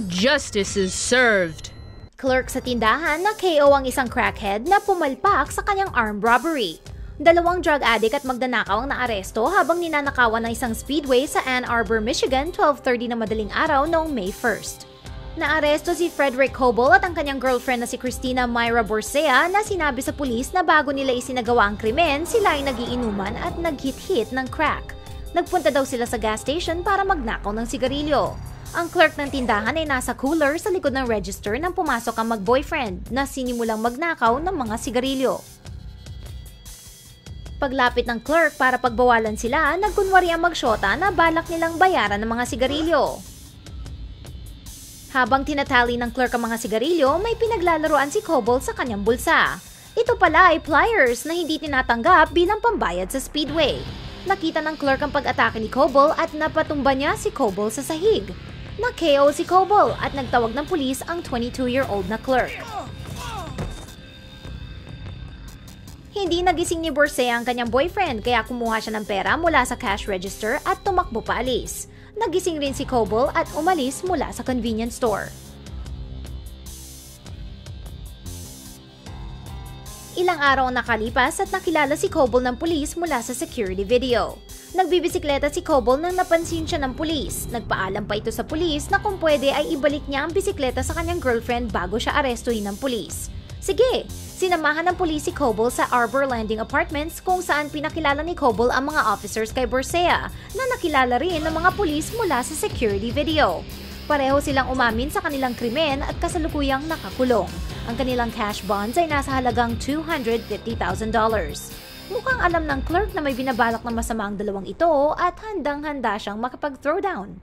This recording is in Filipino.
Justice is served. Clerk sa tindahan na KO ang isang crackhead na pumalpak sa kanyang armed robbery. Dalawang drug addict at magnanakaw ang naaresto habang ninanakawan ng isang speedway sa Ann Arbor, Michigan, 12:30 na madaling araw noong May 1st. Naaresto si Frederick Coble at ang kanyang girlfriend na si Christina Myra Borsea na sinabi sa pulis na bago nila isinagawa ang krimen, sila ay nagiinuman at naghit-hit ng crack. Nagpunta daw sila sa gas station para magnakaw ng sigarilyo. Ang clerk ng tindahan ay nasa cooler sa likod ng register nang pumasok ang mag-boyfriend na sinimulang magnakaw ng mga sigarilyo. Paglapit ng clerk para pagbawalan sila, nagkunwari ang magsyota na balak nilang bayaran ng mga sigarilyo. Habang tinatali ng clerk ang mga sigarilyo, may pinaglalaroan si Coble sa kanyang bulsa. Ito pala ay pliers na hindi tinatanggap bilang pambayad sa speedway. Nakita ng clerk ang pag-atake ni Coble at napatumba niya si Coble sa sahig. Na-KO si Coble at nagtawag ng pulis ang 22-year-old na clerk. Hindi nagising ni Borsea ang kanyang boyfriend kaya kumuha siya ng pera mula sa cash register at tumakbo paalis. Nagising rin si Coble at umalis mula sa convenience store. Ilang araw ang nakalipas at nakilala si Coble ng pulis mula sa security video. Nagbibisikleta si Coble nang napansin siya ng pulis. Nagpaalam pa ito sa pulis na kung pwede ay ibalik niya ang bisikleta sa kanyang girlfriend bago siya arestuhin ng pulis. Sige, sinamahan ng pulis si Coble sa Arbor Landing Apartments kung saan pinakilala ni Coble ang mga officers kay Borsea na nakilala rin ng mga pulis mula sa security video. Pareho silang umamin sa kanilang krimen at kasalukuyang nakakulong. Ang kanilang cash bonds ay nasa halagang $250,000. Mukhang alam ng clerk na may binabalak na masama ang dalawang ito at handang-handa siyang makapag-throwdown.